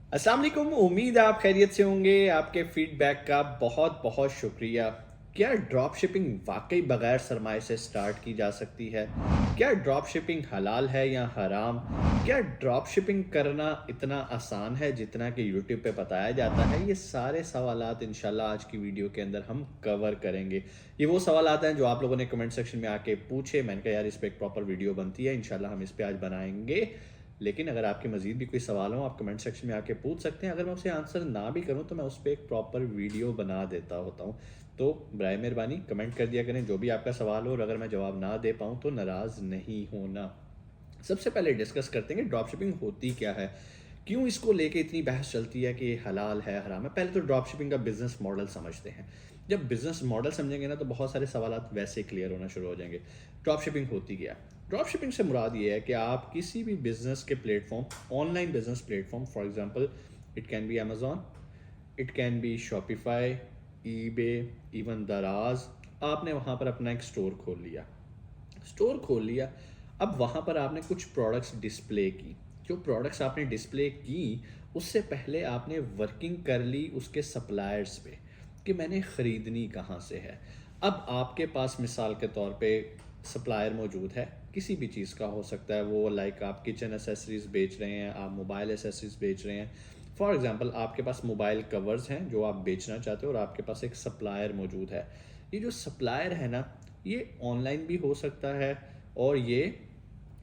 अस्सलाम वालेकुम। उम्मीद है आप खैरियत से होंगे। आपके फीडबैक का बहुत बहुत शुक्रिया। क्या ड्रॉप शिपिंग वाकई बगैर सरमाए से स्टार्ट की जा सकती है? क्या ड्रॉप शिपिंग हलाल है या हराम? क्या ड्रॉप शिपिंग करना इतना आसान है जितना कि यूट्यूब पे बताया जाता है? ये सारे सवालात इंशाल्लाह आज की वीडियो के अंदर हम कवर करेंगे। ये वो सवालात हैं जो आप लोगों ने कमेंट सेक्शन में आके पूछे। मैंने कहा यार इस पे एक प्रॉपर वीडियो बनती है, इंशाल्लाह हम इस पे आज बनाएंगे। लेकिन अगर आपके मज़ीद भी कोई सवाल हो, आप कमेंट सेक्शन में आके पूछ सकते हैं। अगर मैं उसे आंसर ना भी करूं तो मैं उस पर एक प्रॉपर वीडियो बना देता होता हूं। तो बराए मेहरबानी कमेंट कर दिया करें जो भी आपका सवाल हो, और अगर मैं जवाब ना दे पाऊँ तो नाराज़ नहीं होना। सबसे पहले डिस्कस करते हैं कि ड्रॉप शिपिंग होती क्या है, क्यों इसको लेके इतनी बहस चलती है कि ये हलाल है हराम है। पहले तो ड्रॉप शिपिंग का बिजनेस मॉडल समझते हैं। जब बिजनेस मॉडल समझेंगे ना तो बहुत सारे सवाल वैसे क्लियर होना शुरू हो जाएंगे। ड्रॉप शिपिंग होती क्या है? ड्रॉप शिपिंग से मुराद ये है कि आप किसी भी बिजनेस के platform, online business platform, for example it can be Amazon, it can be Shopify, eBay, even दराज। आपने वहाँ पर अपना एक स्टोर खोल लिया। अब वहाँ पर आपने कुछ प्रोडक्ट्स डिस्प्ले की। जो प्रोडक्ट्स आपने डिस्प्ले की, उससे पहले आपने वर्किंग कर ली उसके सप्लायर्स पे कि मैंने ख़रीदनी कहाँ से है। अब आपके पास मिसाल के तौर पे सप्लायर मौजूद है, किसी भी चीज़ का हो सकता है वो, लाइक आप किचन एसेसरीज़ बेच रहे हैं, आप मोबाइल एसेसरीज़ बेच रहे हैं। फॉर एग्ज़ाम्पल आपके पास मोबाइल कवर्स हैं जो आप बेचना चाहते हो और आपके पास एक सप्लायर मौजूद है। ये जो सप्लायर है ना, ये ऑनलाइन भी हो सकता है और ये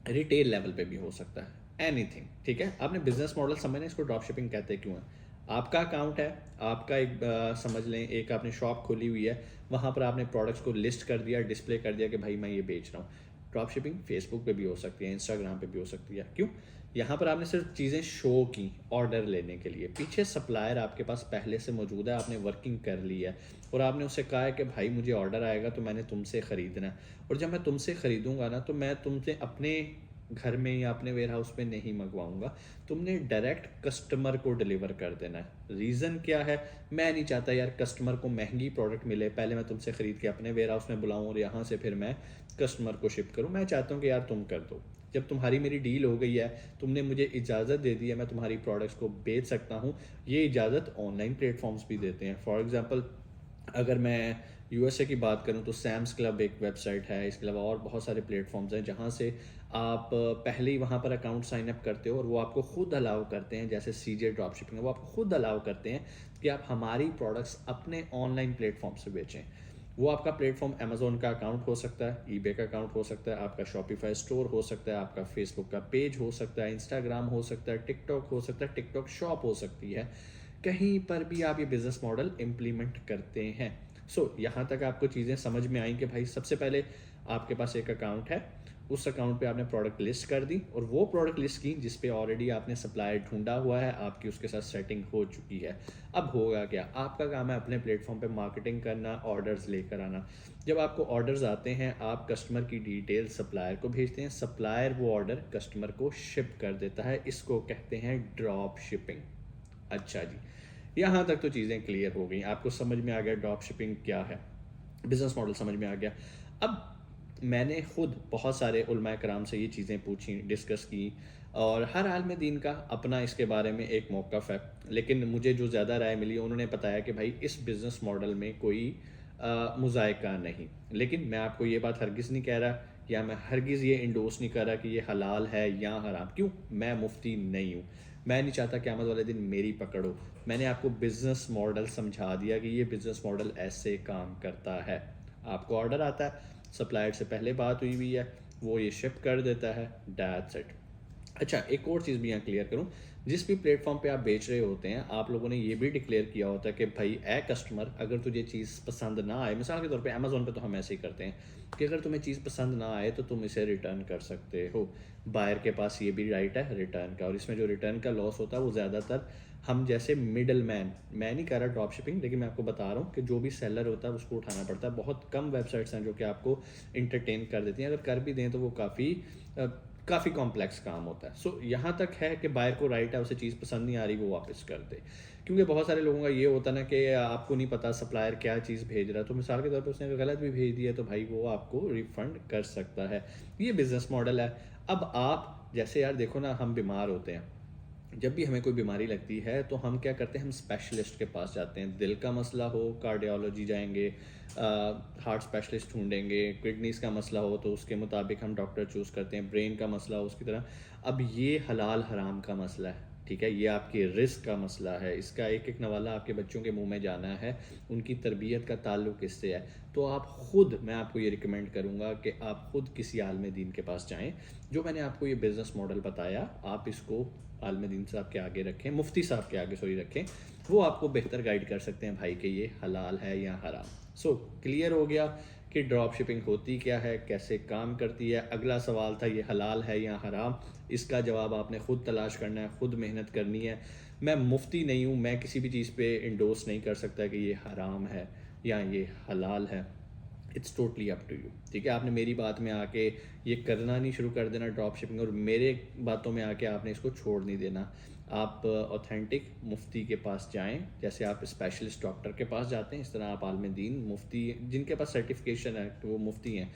रिटेल लेवल पे भी हो सकता है। एनीथिंग, ठीक है। आपने बिजनेस मॉडल समझना, इसको ड्रॉप शिपिंग कहते हैं। क्यों है? आपका अकाउंट है, आपका एक समझ लें एक आपने शॉप खोली हुई है, वहाँ पर आपने प्रोडक्ट्स को लिस्ट कर दिया, डिस्प्ले कर दिया कि भाई मैं ये बेच रहा हूँ। ड्रॉप शिपिंग फेसबुक पे भी हो सकती है, इंस्टाग्राम पे भी हो सकती है। क्यों? यहाँ पर आपने सिर्फ चीज़ें शो की ऑर्डर लेने के लिए। पीछे सप्लायर आपके पास पहले से मौजूद है, आपने वर्किंग कर ली है और आपने उससे कहा है कि भाई मुझे ऑर्डर आएगा तो मैंने तुमसे ख़रीदना है, और जब मैं तुमसे ख़रीदूंगा ना तो मैं तुमसे अपने घर में या अपने वेयर हाउस में नहीं मंगवाऊंगा, तुमने डायरेक्ट कस्टमर को डिलीवर कर देना है। रीज़न क्या है? मैं नहीं चाहता यार कस्टमर को महंगी प्रोडक्ट मिले, पहले मैं तुमसे ख़रीद के अपने वेयर हाउस में बुलाऊं और यहाँ से फिर मैं कस्टमर को शिप करूं। मैं चाहता हूँ कि यार तुम कर दो। जब तुम्हारी मेरी डील हो गई है, तुमने मुझे इजाज़त दे दी है, मैं तुम्हारी प्रोडक्ट्स को बेच सकता हूँ। ये इजाज़त ऑनलाइन प्लेटफॉर्म्स भी देते हैं। फॉर एग्ज़ाम्पल अगर मैं यूएसए की बात करूं तो सैम्स क्लब एक वेबसाइट है, इसके अलावा और बहुत सारे प्लेटफॉर्म्स हैं जहां से आप पहले ही वहां पर अकाउंट साइन अप करते हो और वो आपको खुद अलाउ करते हैं, जैसे सीजे ड्रॉप शिपिंग है, वो आपको खुद अलाउ करते हैं कि आप हमारी प्रोडक्ट्स अपने ऑनलाइन प्लेटफॉर्म से बेचें। वो आपका प्लेटफॉर्म अमेजोन का अकाउंट हो सकता है, ईबे का अकाउंट हो सकता है, आपका शॉपिफाई स्टोर हो सकता है, आपका फेसबुक का पेज हो सकता है, इंस्टाग्राम हो सकता है, टिकटॉक हो सकता है, टिकटॉक शॉप हो सकती है। कहीं पर भी आप ये बिजनेस मॉडल इम्प्लीमेंट करते हैं। यहाँ तक आपको चीज़ें समझ में आई कि भाई सबसे पहले आपके पास एक अकाउंट है, उस अकाउंट पे आपने प्रोडक्ट लिस्ट कर दी, और वो प्रोडक्ट लिस्ट की जिस पे ऑलरेडी आपने सप्लायर ढूंढा हुआ है, आपकी उसके साथ सेटिंग हो चुकी है। अब होगा क्या? आपका काम है अपने प्लेटफॉर्म पे मार्केटिंग करना, ऑर्डर्स लेकर आना। जब आपको ऑर्डर्स आते हैं, आप कस्टमर की डिटेल सप्लायर को भेजते हैं, सप्लायर वो ऑर्डर कस्टमर को शिप कर देता है। इसको कहते हैं ड्रॉप शिपिंग। अच्छा जी, यहाँ तक तो चीज़ें क्लियर हो गई, आपको समझ में आ गया ड्रॉप शिपिंग क्या है, बिजनेस मॉडल समझ में आ गया। अब मैंने खुद बहुत सारे उलमाए कराम से ये चीज़ें पूछी, डिस्कस की, और हर आलम दीन का अपना इसके बारे में एक मौक़िफ़ है। लेकिन मुझे जो ज़्यादा राय मिली, उन्होंने बताया कि भाई इस बिज़नेस मॉडल में कोई मुज़ायका नहीं। लेकिन मैं आपको ये बात हरगिज़ नहीं कह रहा, या मैं हरगिज़ ये इंडोर्स नहीं कर रहा कि ये हलाल है या हराम। क्यों? मैं मुफ्ती नहीं हूँ। मैं नहीं चाहता क़यामत वाले दिन मेरी पकड़ हो। मैंने आपको बिज़नेस मॉडल समझा दिया कि ये बिज़नेस मॉडल ऐसे काम करता है। आपको ऑर्डर आता है, सप्लायर से पहले बात हुई हुई है, वो ये शिप कर देता है, दैट्स इट। अच्छा, एक और चीज़ भी यहाँ क्लियर करूँ, जिस भी प्लेटफॉर्म पे आप बेच रहे होते हैं, आप लोगों ने ये भी डिक्लेयर किया होता है कि भाई ए कस्टमर, अगर तुझे चीज़ पसंद ना आए, मिसाल के तौर पे अमेजोन पे तो हम ऐसे ही करते हैं कि अगर तुम्हें चीज़ पसंद ना आए तो तुम इसे रिटर्न कर सकते हो। बायर के पास ये भी राइट है रिटर्न का, और इसमें जो रिटर्न का लॉस होता है वो ज़्यादातर हम जैसे मिडल मैन, मैं नहीं कह रहा ड्रॉप शिपिंग, लेकिन मैं आपको बता रहा हूँ कि जो भी सेलर होता है उसको उठाना पड़ता है। बहुत कम वेबसाइट्स हैं जो कि आपको इंटरटेन कर देती हैं, अगर कर भी दें तो वो काफ़ी कॉम्प्लेक्स काम होता है। यहाँ तक है कि बायर को राइट है, उसे चीज़ पसंद नहीं आ रही वो वापस कर दे। क्योंकि बहुत सारे लोगों का ये होता है ना कि आपको नहीं पता सप्लायर क्या चीज़ भेज रहा है, तो मिसाल के तौर पे उसने अगर गलत भी भेज दिया तो भाई वो आपको रिफ़ंड कर सकता है। ये बिज़नेस मॉडल है। अब आप जैसे यार देखो ना, हम बीमार होते हैं, जब भी हमें कोई बीमारी लगती है तो हम क्या करते हैं, हम स्पेशलिस्ट के पास जाते हैं। दिल का मसला हो कार्डियोलॉजी जाएंगे, हार्ट स्पेशलिस्ट ढूंढेंगे, किडनीज का मसला हो तो उसके मुताबिक हम डॉक्टर चूज़ करते हैं, ब्रेन का मसला हो उसकी तरह। अब ये हलाल हराम का मसला है, ठीक है, ये आपके रिस्क का मसला है, इसका एक एक नवाला आपके बच्चों के मुंह में जाना है, उनकी तरबियत का ताल्लुक इससे है। तो आप खुद, मैं आपको ये रिकमेंड करूँगा कि आप खुद किसी आलिम दीन के पास जाएं। जो मैंने आपको ये बिज़नेस मॉडल बताया, आप इसको आलिम दीन साहब के आगे रखें, मुफ्ती साहब के आगे सॉरी रखें, वो आपको बेहतर गाइड कर सकते हैं भाई कि ये हलाल है या हराम। सो क्लियर हो गया कि ड्रॉप शिपिंग होती क्या है, कैसे काम करती है। अगला सवाल था ये हलाल है या हराम, इसका जवाब आपने खुद तलाश करना है, खुद मेहनत करनी है। मैं मुफ्ती नहीं हूँ, मैं किसी भी चीज़ पे इंडोर्स नहीं कर सकता कि ये हराम है या ये हलाल है। It's totally up to you, ठीक है। आपने मेरी बात में आके ये करना नहीं शुरू कर देना ड्रॉप शिपिंग, और मेरे बातों में आके आपने इसको छोड़ नहीं देना। आप ऑथेंटिक मुफ्ती के पास जाएं, जैसे आप स्पेशलिस्ट डॉक्टर के पास जाते हैं, इस तरह आप आलिम दीन मुफ्ती जिनके पास सर्टिफिकेशन है वो मुफ्ती हैं,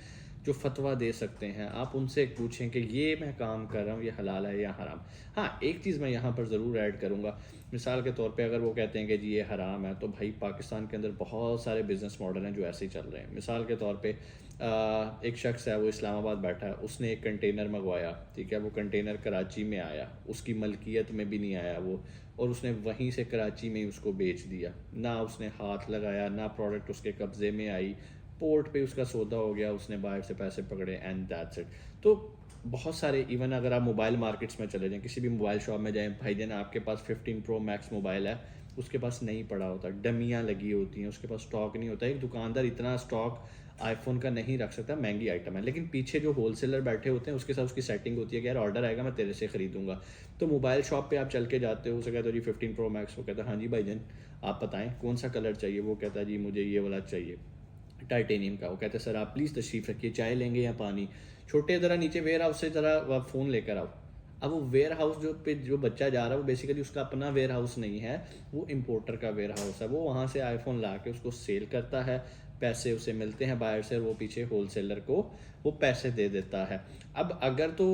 जो फतवा दे सकते हैं, आप उनसे पूछें कि ये मैं काम कर रहा हूँ ये हलाल है या हराम। हाँ, एक चीज़ मैं यहाँ पर ज़रूर ऐड करूँगा, मिसाल के तौर पे अगर वो कहते हैं कि जी ये हराम है, तो भाई पाकिस्तान के अंदर बहुत सारे बिजनेस मॉडल हैं जो ऐसे ही चल रहे हैं। मिसाल के तौर पे एक शख्स है, वो इस्लामाबाद बैठा है, उसने एक कंटेनर मंगवाया, ठीक है, वो कंटेनर कराची में आया, उसकी मलकियत में भी नहीं आया वो, और उसने वहीं से कराची में ही उसको बेच दिया, ना उसने हाथ लगाया, ना प्रोडक्ट उसके कब्ज़े में आई, पोर्ट पे उसका सौदा हो गया, उसने बाहर से पैसे पकड़े एंड दैट्स इट। तो बहुत सारे, इवन अगर आप मोबाइल मार्केट्स में चले जाएं, किसी भी मोबाइल शॉप में जाएं, भाईजान आपके पास 15 प्रो मैक्स मोबाइल है, उसके पास नहीं पड़ा होता, डमियाँ लगी होती हैं, उसके पास स्टॉक नहीं होता। एक दुकानदार इतना स्टॉक आईफोन का नहीं रख सकता, महंगी आइटम है, लेकिन पीछे जो होलसेलर बैठे होते हैं उसके साथ उसकी सेटिंग होती है कि यार ऑर्डर आएगा मैं तेरे से ख़रीदूंगा। तो मोबाइल शॉप पे आप चल के जाते हो, उसे कहते हो जी 15 प्रो मैक्स, वो कहता है हाँ जी भाईजान आप बताएं कौन सा कलर चाहिए, वो कहता है जी मुझे ये वाला चाहिए टाइटेनियम का। वो कहते हैं सर आप प्लीज़ तशरीफ़ रखिए, चाय लेंगे या पानी, छोटे ज़रा नीचे वेयर हाउस से ज़रा आप फ़ोन लेकर आओ। अब वो वेयर हाउस जो बच्चा जा रहा है वो बेसिकली उसका अपना वेयर हाउस नहीं है, वो इम्पोर्टर का वेयर हाउस है, वो वहाँ से आईफोन ला के उसको सेल करता है, पैसे उसे मिलते हैं बाहर से, और वो पीछे होलसेलर को वो पैसे दे देता है। अब अगर तो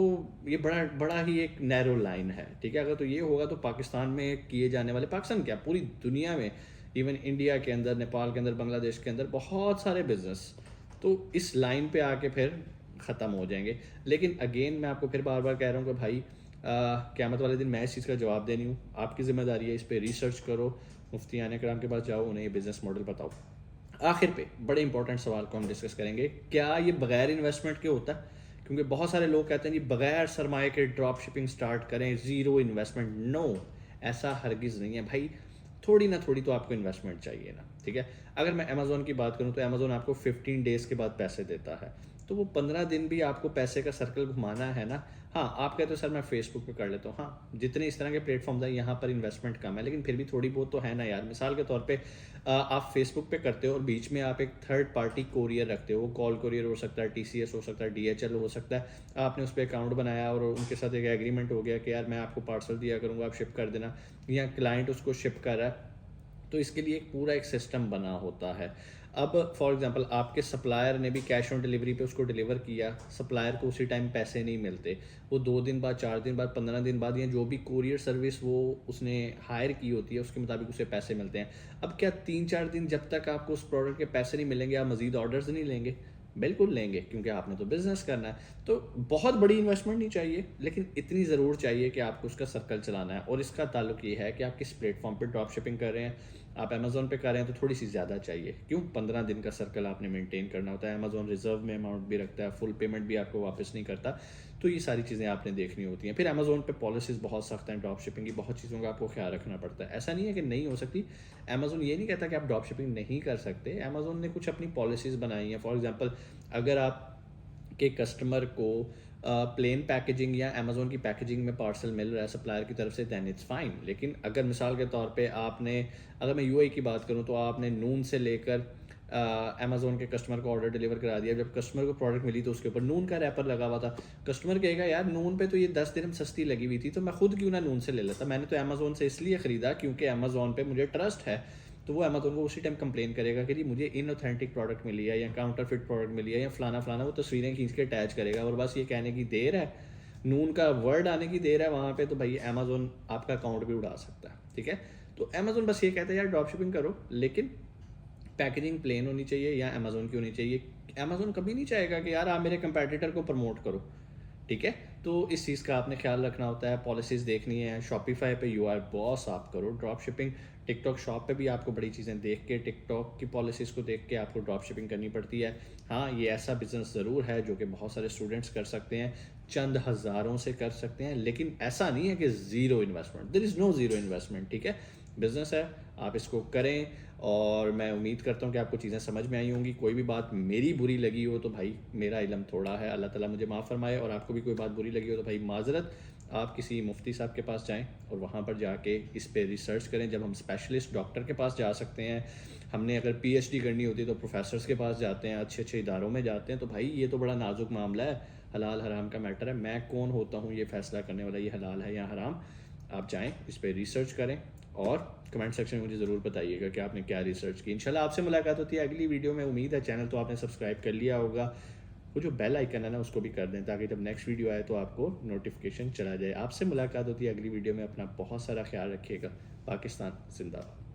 ये बड़ा बड़ा ही एक नैरो लाइन है, ठीक है, अगर तो ये होगा तो पाकिस्तान में किए जाने वाले, पाकिस्तान क्या पूरी दुनिया में, इवन इंडिया के अंदर, नेपाल के अंदर, बांग्लादेश के अंदर बहुत सारे बिजनेस तो इस लाइन पे आके फिर ख़त्म हो जाएंगे। लेकिन अगेन मैं आपको फिर बार बार कह रहा हूँ कि भाई क़यामत वाले दिन मैं इस चीज़ का जवाब देनी हूँ, आपकी ज़िम्मेदारी है, इस पर रिसर्च करो, मुफ्ती आने कराम के पास जाओ, उन्हें ये बिज़नेस मॉडल बताओ। आखिर पे बड़े इंपॉर्टेंट सवाल को हम डिस्कस करेंगे, क्या ये बगैर इन्वेस्टमेंट के होता है? क्योंकि बहुत सारे लोग कहते हैं जी बगैर सरमाए के ड्रॉप शिपिंग स्टार्ट करें, ज़ीरो इन्वेस्टमेंट। नो, ऐसा हरगिज़ नहीं है भाई, थोड़ी ना थोड़ी तो आपको इन्वेस्टमेंट चाहिए ना, ठीक है। अगर मैं अमेज़ोन की बात करूं तो अमेज़ोन आपको 15 डेज़ के बाद पैसे देता है, तो वो 15 दिन भी आपको पैसे का सर्कल घुमाना है ना। हाँ, आप कहते हो सर मैं फेसबुक पे कर लेता हूँ, हाँ जितने इस तरह के प्लेटफॉर्म्स हैं यहाँ पर इन्वेस्टमेंट कम है, लेकिन फिर भी थोड़ी बहुत तो है ना यार। मिसाल के तौर पे आप फेसबुक पे करते हो और बीच में आप एक थर्ड पार्टी कोरियर रखते हो, वो कॉल कोरियर हो सकता है, टीसीएस हो सकता है, डीएचएल हो सकता है, आपने उस पर अकाउंट बनाया और उनके साथ एक एग्रीमेंट हो गया कि यार मैं आपको पार्सल दिया करूँगा, आप शिप कर देना, या क्लाइंट उसको शिप कर रहा है, तो इसके लिए एक पूरा एक सिस्टम बना होता है। अब फॉर एग्जांपल आपके सप्लायर ने भी कैश ऑन डिलीवरी पे उसको डिलीवर किया, सप्लायर को उसी टाइम पैसे नहीं मिलते, वो 2 दिन बाद, 4 दिन बाद, 15 दिन बाद, या जो भी कुरियर सर्विस वो उसने हायर की होती है उसके मुताबिक उसे पैसे मिलते हैं। अब क्या 3-4 दिन जब तक आपको उस प्रोडक्ट के पैसे नहीं मिलेंगे आप मज़ीद ऑर्डर्स नहीं लेंगे? बिल्कुल लेंगे, क्योंकि आपने तो बिज़नेस करना है। तो बहुत बड़ी इन्वेस्टमेंट नहीं चाहिए, लेकिन इतनी ज़रूर चाहिए कि आपको उसका सर्कल चलाना है, और इसका ताल्लुक ये है कि आप किस प्लेटफॉर्म पे ड्रॉप शिपिंग कर रहे हैं। आप अमेज़ोन पे कर रहे हैं तो थोड़ी सी ज़्यादा चाहिए, क्यों? 15 दिन का सर्कल आपने मेंटेन करना होता है, अमेज़ोन रिजर्व में अमाउंट भी रखता है, फुल पेमेंट भी आपको वापस नहीं करता, तो ये सारी चीज़ें आपने देखनी होती हैं। फिर अमेज़ोन पे पॉलिसीज़ बहुत सख्त हैं ड्रॉप शिपिंग की, बहुत चीज़ों का आपको ख्याल रखना पड़ता है। ऐसा नहीं है कि नहीं हो सकती, अमेज़ोन ये नहीं कहता कि आप ड्रॉप शिपिंग नहीं कर सकते, अमेज़ोन ने कुछ अपनी पॉलिसीज़ बनाई हैं। फॉर एग्जांपल अगर आप के कस्टमर को प्लेन पैकेजिंग या अमेज़ोन की पैकेजिंग में पार्सल मिल रहा है सप्लायर की तरफ से, दैन इट्स फाइन। लेकिन अगर मिसाल के तौर पे आपने, अगर मैं यूएई की बात करूं तो आपने नून से लेकर अमेज़ोन के कस्टमर को ऑर्डर डिलीवर करा दिया, जब कस्टमर को प्रोडक्ट मिली तो उसके ऊपर नून का रैपर लगा हुआ था। कस्टमर कहेगा यार नून पे तो ये 10 दिरहम सस्ती लगी हुई थी, तो मैं खुद क्यों ना नून से ले लेता, मैंने तो अमेज़ोन से इसलिए ख़रीदा क्योंकि अमेज़ोन पे मुझे ट्रस्ट है। तो वो अमेज़ोन को उसी टाइम कंप्लेन करेगा कि जी मुझे इनऑथेंटिक प्रोडक्ट मिली है या काउंटरफिट प्रोडक्ट मिली है या फलाना फलाना, वो तस्वीरें खींच के अटैच करेगा, और बस ये कहने की देर है नून का वर्ड आने की देर है वहाँ पे, तो भाई अमेजोन आपका अकाउंट भी उड़ा सकता है, ठीक है। तो अमेजोन बस ये कहता है यार ड्रॉप शिपिंग करो, लेकिन पैकेजिंग प्लेन होनी चाहिए या अमेजोन की होनी चाहिए। अमेजोन कभी नहीं चाहेगा कि यार आप मेरे कंपेटिटर को प्रमोट करो, ठीक है। तो इस चीज़ का आपने ख्याल रखना होता है, पॉलिसीज़ देखनी है। शॉपिफाई पे यू आर बॉस आप करो ड्रॉप शिपिंग। टिकटॉक शॉप पे भी आपको बड़ी चीज़ें देख के, टिकटॉक की पॉलिसीज़ को देख के आपको ड्रॉप शिपिंग करनी पड़ती है। हाँ, ये ऐसा बिजनेस ज़रूर है जो कि बहुत सारे स्टूडेंट्स कर सकते हैं, चंद हज़ारों से कर सकते हैं, लेकिन ऐसा नहीं है कि zero investment, there is no zero investment, ठीक है। बिजनेस है, आप इसको करें। और मैं उम्मीद करता हूँ कि आपको चीज़ें समझ में आई होंगी। कोई भी बात मेरी बुरी लगी हो तो भाई मेरा इल्म थोड़ा है, अल्लाह ताला मुझे माफ़ फरमाए। और आपको भी कोई बात बुरी लगी हो तो भाई माजरत, आप किसी मुफ्ती साहब के पास जाएं और वहाँ पर जाके इस पे रिसर्च करें। जब हम स्पेशलिस्ट डॉक्टर के पास जा सकते हैं, हमने अगर पीएचडी करनी होती है तो प्रोफेसर्स के पास जाते हैं, अच्छे अच्छे इदारों में जाते हैं। तो भाई ये तो बड़ा नाजुक मामला है, हलाल हराम का मैटर है। मैं कौन होता हूँ ये फैसला करने वाला, ये हलाल है या हराम। आप जाएं, इस पर रिसर्च करें और कमेंट सेक्शन में मुझे ज़रूर बताइएगा कि आपने क्या रिसर्च की। इंशाल्लाह आपसे मुलाकात होती है अगली वीडियो में। उम्मीद है चैनल तो आपने सब्सक्राइब कर लिया होगा, वो जो बेल आइकन है ना उसको भी कर दें, ताकि जब नेक्स्ट वीडियो आए तो आपको नोटिफिकेशन चला जाए। आपसे मुलाकात होती है अगली वीडियो में। अपना बहुत सारा ख्याल रखिएगा। पाकिस्तान जिंदाबाद।